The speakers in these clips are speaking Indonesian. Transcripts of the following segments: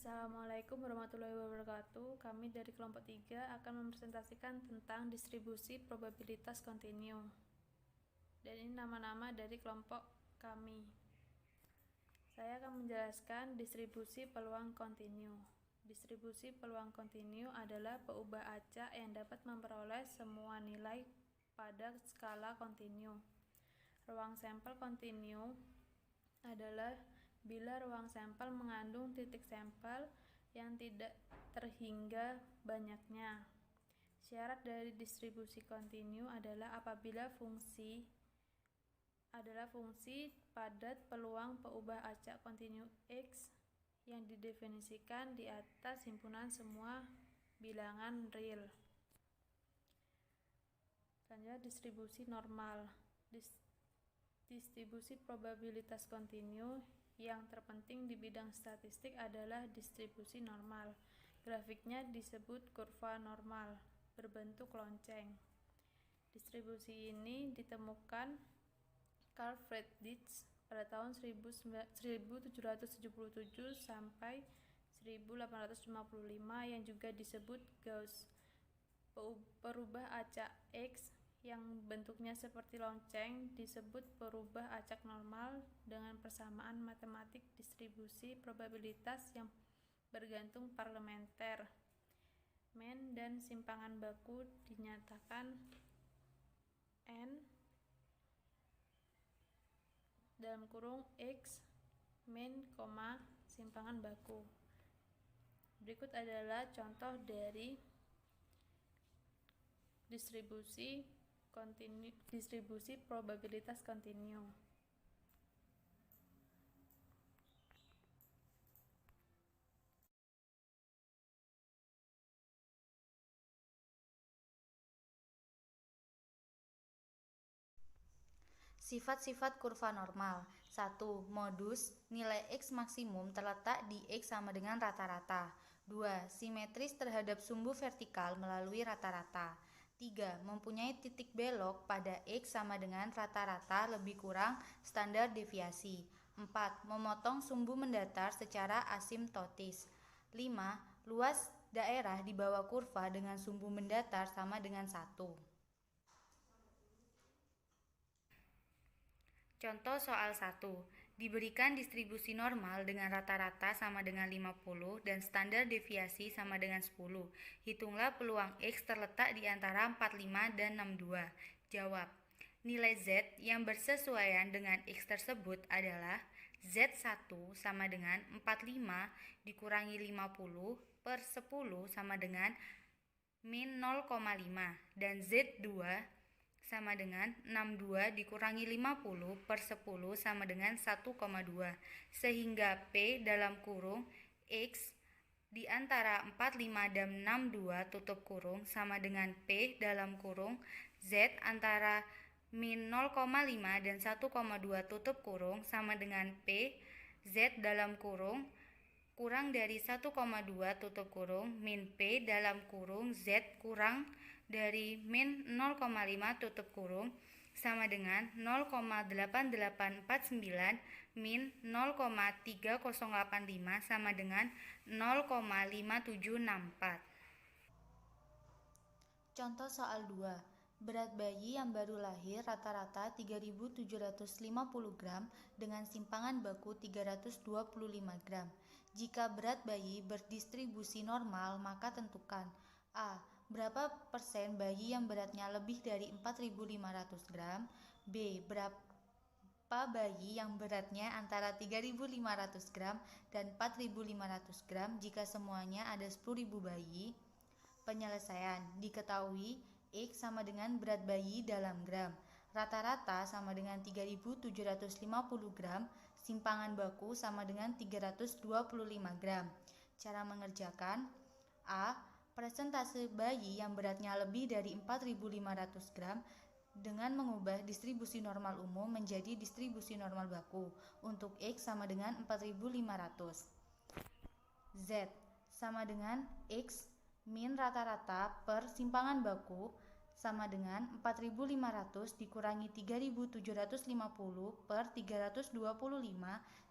Assalamualaikum warahmatullahi wabarakatuh. Kami dari kelompok 3 akan mempresentasikan tentang distribusi probabilitas kontinu. Dan ini nama-nama dari kelompok kami. Saya akan menjelaskan distribusi peluang kontinu. Distribusi peluang kontinu adalah peubah acak yang dapat memperoleh semua nilai pada skala kontinu. Ruang sampel kontinu adalah bila ruang sampel mengandung titik sampel yang tidak terhingga banyaknya. Syarat dari distribusi kontinu adalah apabila fungsi padat peluang peubah acak kontinu X yang didefinisikan di atas himpunan semua bilangan real. Selanjutnya distribusi normal. Distribusi probabilitas kontinu yang terpenting di bidang statistik adalah distribusi normal. Grafiknya disebut kurva normal, berbentuk lonceng. Distribusi ini ditemukan Carl Friedrich pada tahun 1777 sampai 1855 yang juga disebut Gauss. Perubah acak X yang bentuknya seperti lonceng disebut perubah acak normal dengan persamaan matematik distribusi probabilitas yang bergantung parlementer. Mean dan simpangan baku dinyatakan N dalam kurung X mean, simpangan baku. Berikut adalah contoh dari distribusi probabilitas kontinu. Sifat-sifat kurva normal. 1. Modus, nilai X maksimum terletak di X sama dengan rata-rata. 2. Simetris terhadap sumbu vertikal melalui rata-rata. 3. Mempunyai titik belok pada X sama dengan rata-rata lebih kurang standar deviasi. 4. Memotong sumbu mendatar secara asimptotis. 5. Luas daerah di bawah kurva dengan sumbu mendatar sama dengan 1. Contoh soal 1. Diberikan distribusi normal dengan rata-rata sama dengan 50 dan standar deviasi sama dengan 10. Hitunglah peluang X terletak di antara 45 dan 62. Jawab. Nilai Z yang bersesuaian dengan X tersebut adalah Z1 sama dengan 45 dikurangi 50 per 10 sama dengan min 0,5 dan Z2 sama dengan 62 dikurangi 50 per 10 sama dengan 1,2 sehingga P dalam kurung X di antara 45 dan 62 tutup kurung sama dengan P dalam kurung Z antara min 0,5 dan 1,2 tutup kurung sama dengan P Z dalam kurung kurang dari 1,2 tutup kurung min P dalam kurung Z kurang dari min 0,5 tutup kurung sama dengan 0,8849 min 0,3085 sama dengan 0,5764. Contoh soal 2. Berat bayi yang baru lahir rata-rata 3.750 gram dengan simpangan baku 325 gram. Jika berat bayi berdistribusi normal, maka tentukan A. Berapa persen bayi yang beratnya lebih dari 4.500 gram? B. Berapa bayi yang beratnya antara 3.500 gram dan 4.500 gram jika semuanya ada 10.000 bayi? Penyelesaian. Diketahui X sama dengan berat bayi dalam gram. Rata-rata sama dengan 3.750 gram. Simpangan baku sama dengan 325 gram. Cara mengerjakan. A. Persentase bayi yang beratnya lebih dari 4.500 gram dengan mengubah distribusi normal umum menjadi distribusi normal baku untuk X sama dengan 4.500. Z sama dengan X min rata-rata per simpangan baku sama dengan 4.500 dikurangi 3.750 per 325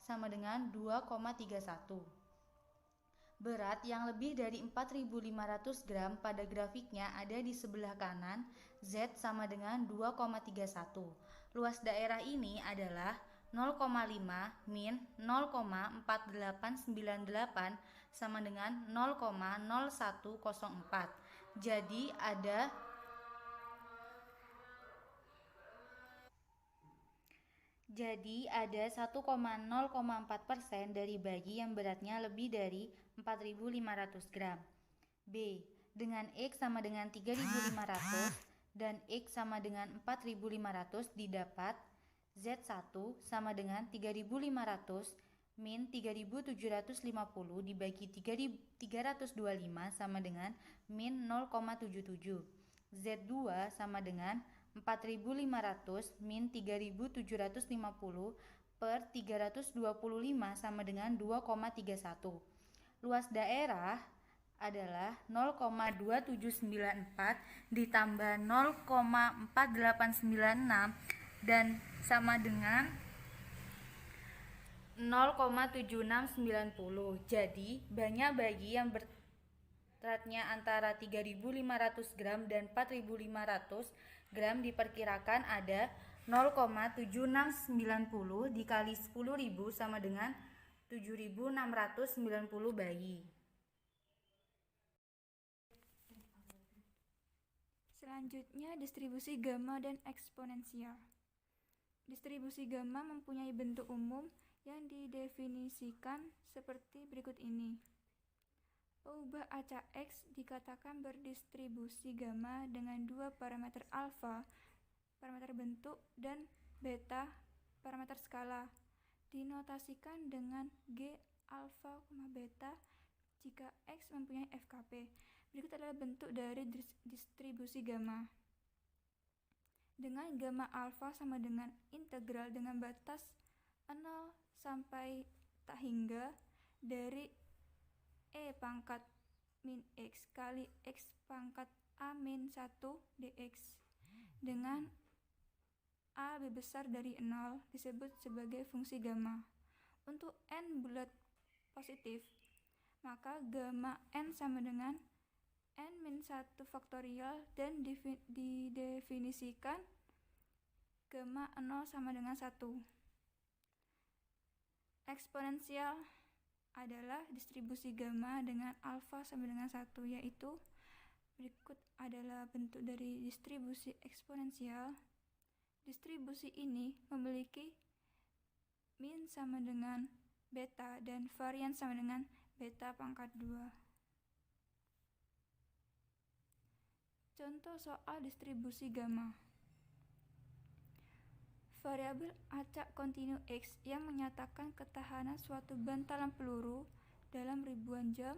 sama dengan 2,31. Berat yang lebih dari 4.500 gram pada grafiknya ada di sebelah kanan, Z sama dengan 2,31. Luas daerah ini adalah 0,5 min 0,4898 sama dengan 0,0104. Jadi ada 1,04% dari bayi yang beratnya lebih dari 4.500 gram. B. Dengan X sama dengan 3.500 dan X sama dengan 4.500 didapat Z1 sama dengan 3.500 min 3.750 dibagi 325 sama dengan min 0,77. Z2 sama dengan 4.500 min 3.750 per 325 sama dengan 2,31. Luas daerah adalah 0,2794 ditambah 0,4896 dan sama dengan 0,7690. Jadi, banyak bayi yang beratnya antara 3.500 gram dan 4.500 gram diperkirakan ada 0,7690 dikali 10.000 sama dengan 7.690 bayi. Selanjutnya, distribusi gamma dan eksponensial. Distribusi gamma mempunyai bentuk umum yang didefinisikan seperti berikut ini. Peubah acak X dikatakan berdistribusi gamma dengan dua parameter alfa, parameter bentuk, dan beta, parameter skala. Dinotasikan dengan G alfa, beta jika X mempunyai FKP. Berikut adalah bentuk dari distribusi gamma. Dengan gamma alfa sama dengan integral dengan batas 0 sampai tak hingga dari E pangkat min X kali X pangkat A min 1 dx dengan A lebih besar dari 0 disebut sebagai fungsi gamma. Untuk N bulat positif, maka gamma N sama dengan N min 1 faktorial dan didefinisikan gamma 0 sama dengan 1. Eksponensial adalah distribusi gamma dengan alfa sama dengan 1, yaitu berikut adalah bentuk dari distribusi eksponensial. Distribusi ini memiliki min sama dengan beta dan varian sama dengan beta pangkat 2. Contoh soal distribusi gamma. Variabel acak kontinu X yang menyatakan ketahanan suatu bantalan peluru dalam ribuan jam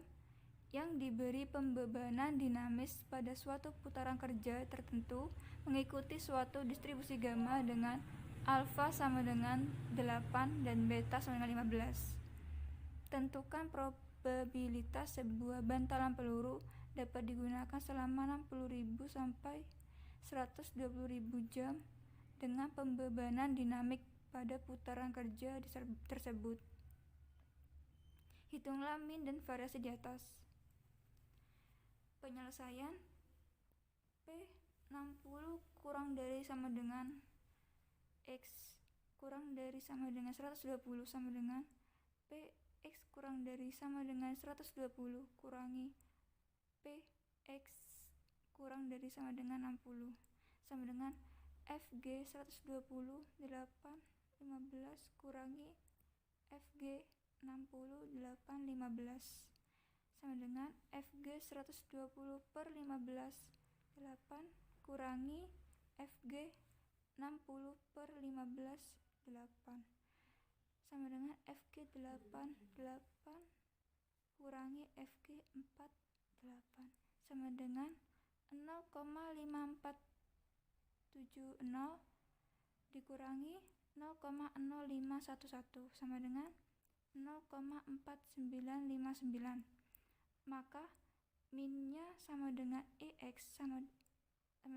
yang diberi pembebanan dinamis pada suatu putaran kerja tertentu mengikuti suatu distribusi gamma dengan alfa sama dengan 8 dan beta sama dengan 15. Tentukan probabilitas sebuah bantalan peluru dapat digunakan selama 60.000 sampai 120.000 jam dengan pembebanan dinamik pada putaran kerja tersebut. Hitunglah min dan variasi di atas. Penyelesaian P60 kurang dari sama dengan X kurang dari sama dengan 120 sama dengan Px kurang dari sama dengan 120 kurangi Px kurang dari sama dengan 60 sama dengan Fg 120 8 15 kurangi Fg 60 8 15 sama dengan Fg 120 per 15 8 kurangi Fg 60 per 15 8 sama dengan Fg 8 8 kurangi Fg 4 8 sama dengan 0,5470 dikurangi 0,0511 sama dengan 0,4959. Maka minnya sama dengan EX sama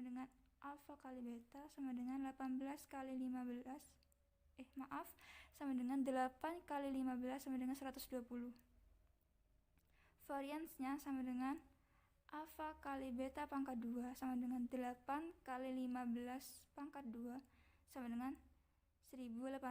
dengan alfa kali beta sama dengan 18 kali 15 sama dengan 8 kali 15 sama dengan 120. variansnya sama dengan alfa kali beta pangkat 2 sama dengan 8 kali 15 pangkat 2 sama dengan 1800.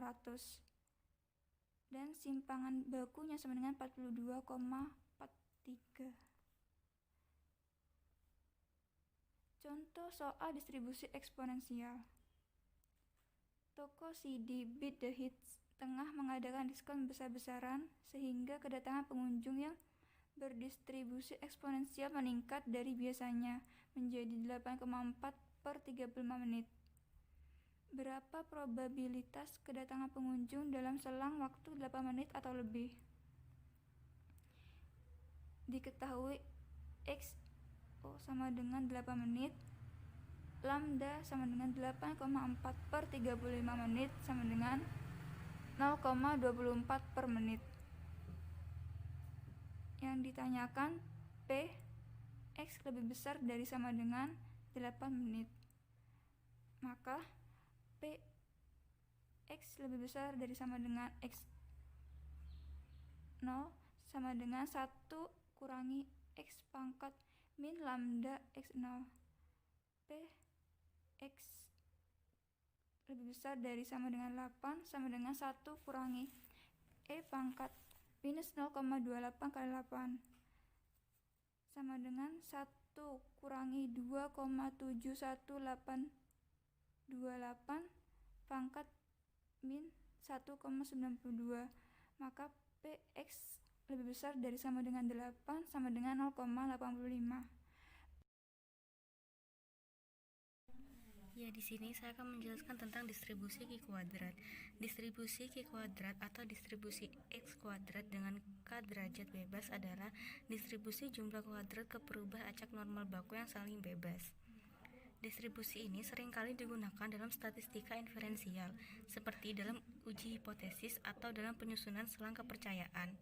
Dan simpangan bakunya sama dengan 42,43. Contoh soal distribusi eksponensial. Toko CD Beat the Hits tengah mengadakan diskon besar-besaran sehingga kedatangan pengunjung yang berdistribusi eksponensial meningkat dari biasanya menjadi 8,4 per 35 menit. Berapa probabilitas kedatangan pengunjung dalam selang waktu 8 menit atau lebih? Diketahui X sama dengan 8 menit, lambda sama dengan 8,4 per 35 menit sama dengan 0,24 per menit. Yang ditanyakan P, X lebih besar dari sama dengan 8 menit. Maka P X lebih besar dari sama dengan X0 sama dengan 1 kurangi X pangkat min lambda X0. P X lebih besar dari sama dengan 8 sama dengan 1 kurangi E pangkat minus 0,28 kali 8 sama dengan 1 kurangi 2,71828 pangkat min 1,92. Maka PX lebih besar dari sama dengan 8 sama dengan 0,85. Ya, di sini saya akan menjelaskan tentang distribusi Q kuadrat. Distribusi Q kuadrat atau distribusi X kuadrat dengan K derajat bebas adalah distribusi jumlah kuadrat ke perubah acak normal baku yang saling bebas. Distribusi ini seringkali digunakan dalam statistika inferensial, seperti dalam uji hipotesis atau dalam penyusunan selang kepercayaan.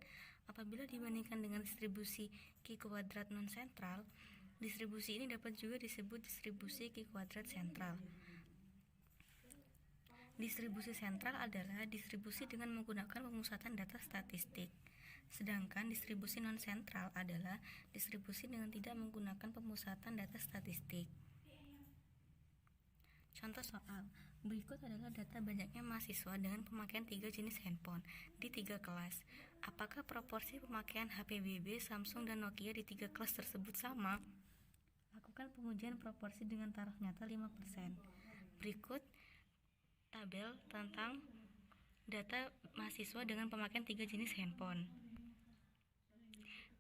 Apabila dibandingkan dengan distribusi Q kuadrat non-sentral, distribusi ini dapat juga disebut distribusi Q kuadrat sentral. Distribusi sentral adalah distribusi dengan menggunakan pemusatan data statistik. Sedangkan distribusi non-sentral adalah distribusi dengan tidak menggunakan pemusatan data statistik. Contoh soal, berikut adalah data banyaknya mahasiswa dengan pemakaian 3 jenis handphone di 3 kelas. Apakah proporsi pemakaian HP BB, Samsung, dan Nokia di 3 kelas tersebut sama? Lakukan pengujian proporsi dengan taraf nyata 5%. Berikut tabel tentang data mahasiswa dengan pemakaian 3 jenis handphone.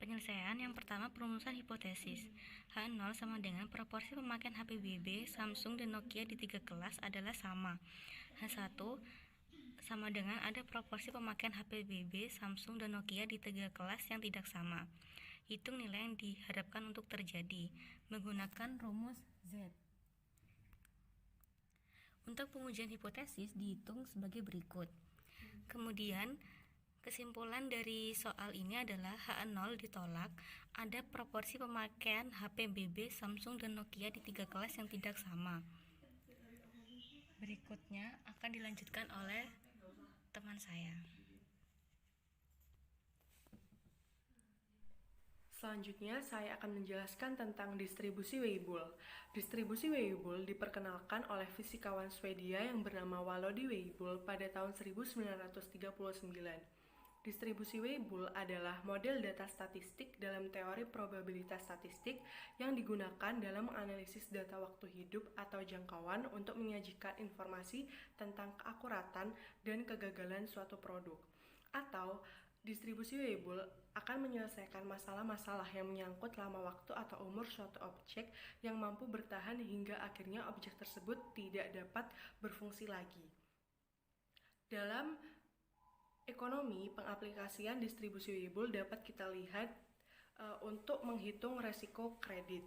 Penyelesaian yang pertama, perumusan hipotesis. H0 sama dengan proporsi pemakaian HP BB, Samsung, dan Nokia di 3 kelas adalah sama. H1 sama dengan ada proporsi pemakaian HP BB, Samsung, dan Nokia di 3 kelas yang tidak sama. Hitung nilai yang diharapkan untuk terjadi menggunakan rumus Z. Untuk pengujian hipotesis dihitung sebagai berikut. Kemudian kesimpulan dari soal ini adalah H0 ditolak, ada proporsi pemakaian HP BB, Samsung, dan Nokia di 3 kelas yang tidak sama. Berikutnya akan dilanjutkan oleh teman saya. Selanjutnya, saya akan menjelaskan tentang distribusi Weibull. Distribusi Weibull diperkenalkan oleh fisikawan Swedia yang bernama Walody Weibull pada tahun 1939. Distribusi Weibull adalah model data statistik dalam teori probabilitas statistik yang digunakan dalam menganalisis data waktu hidup atau jangkauan untuk menyajikan informasi tentang keakuratan dan kegagalan suatu produk. Atau distribusi Weibull akan menyelesaikan masalah-masalah yang menyangkut lama waktu atau umur suatu objek yang mampu bertahan hingga akhirnya objek tersebut tidak dapat berfungsi lagi. Dalam ekonomi, pengaplikasian distribusi Weibull dapat kita lihat untuk menghitung resiko kredit.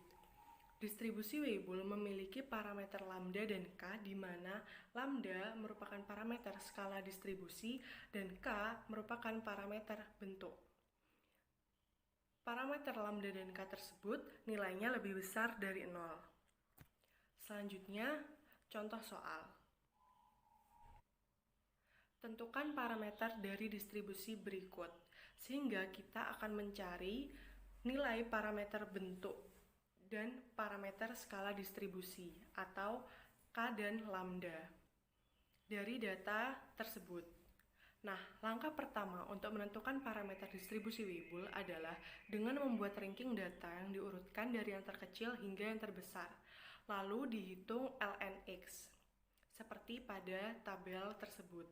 Distribusi Weibull memiliki parameter lambda dan K, di mana lambda merupakan parameter skala distribusi dan K merupakan parameter bentuk. Parameter lambda dan K tersebut nilainya lebih besar dari 0. Selanjutnya, contoh soal. Tentukan parameter dari distribusi berikut, sehingga kita akan mencari nilai parameter bentuk dan parameter skala distribusi atau K dan lambda dari data tersebut. Nah, langkah pertama untuk menentukan parameter distribusi Weibull adalah dengan membuat ranking data yang diurutkan dari yang terkecil hingga yang terbesar, lalu dihitung lnx, seperti pada tabel tersebut.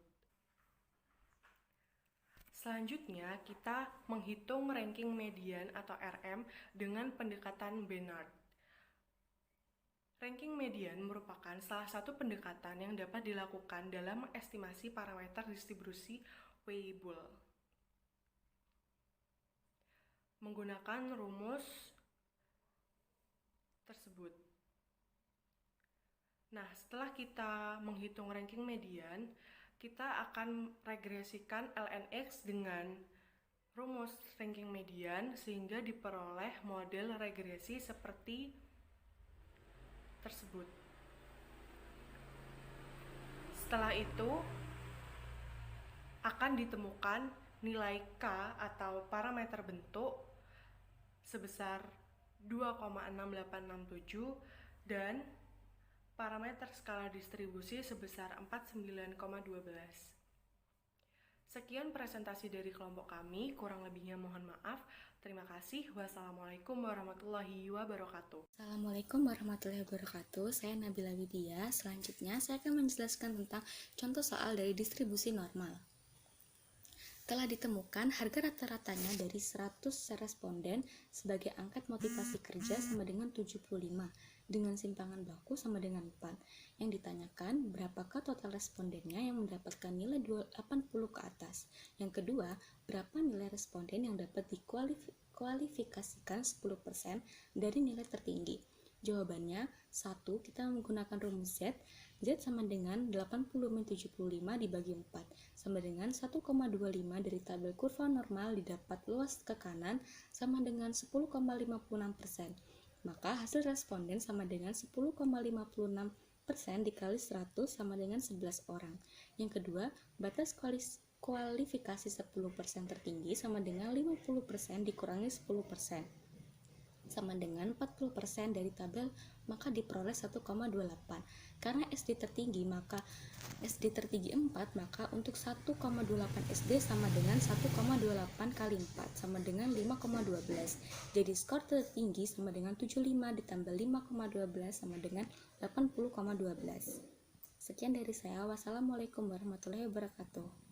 Selanjutnya, kita menghitung ranking median atau RM dengan pendekatan Bénard. Ranking median merupakan salah satu pendekatan yang dapat dilakukan dalam mengestimasi parameter distribusi Weibull. Menggunakan rumus tersebut. Nah, setelah kita menghitung ranking median, kita akan regresikan lnx dengan rumus ranking median sehingga diperoleh model regresi seperti tersebut. Setelah itu akan ditemukan nilai K atau parameter bentuk sebesar 2,6867 dan parameter skala distribusi sebesar 49,12. Sekian presentasi dari kelompok kami, kurang lebihnya mohon maaf. Terima kasih. Wassalamualaikum warahmatullahi wabarakatuh. Assalamualaikum warahmatullahi wabarakatuh. Saya Nabila Widya. Selanjutnya saya akan menjelaskan tentang contoh soal dari distribusi normal. Telah ditemukan harga rata-ratanya dari 100 responden sebagai angkat motivasi kerja sama dengan 75, dengan simpangan baku sama dengan 4. Yang ditanyakan, berapakah total respondennya yang mendapatkan nilai 80 ke atas? Yang kedua, berapa nilai responden yang dapat dikualifikasikan 10% dari nilai tertinggi? Jawabannya, 1, kita menggunakan rumus Z. Z sama dengan 80-75 dibagi 4, sama dengan 1,25 dari tabel kurva normal didapat luas ke kanan sama dengan 10,56%. Maka hasil responden sama dengan 10,56% dikali 100 sama dengan 11 orang. Yang kedua, batas kualifikasi 10% tertinggi sama dengan 50% dikurangi 10%. Sama dengan 40% dari tabel, maka diperoleh 1,28. Karena SD tertinggi, maka SD tertinggi 4, maka untuk 1,28 SD sama dengan 1,28 kali 4, sama dengan 5,12. Jadi skor tertinggi sama dengan 75 ditambah 5,12 sama dengan 80,12. Sekian dari saya. Wassalamualaikum warahmatullahi wabarakatuh.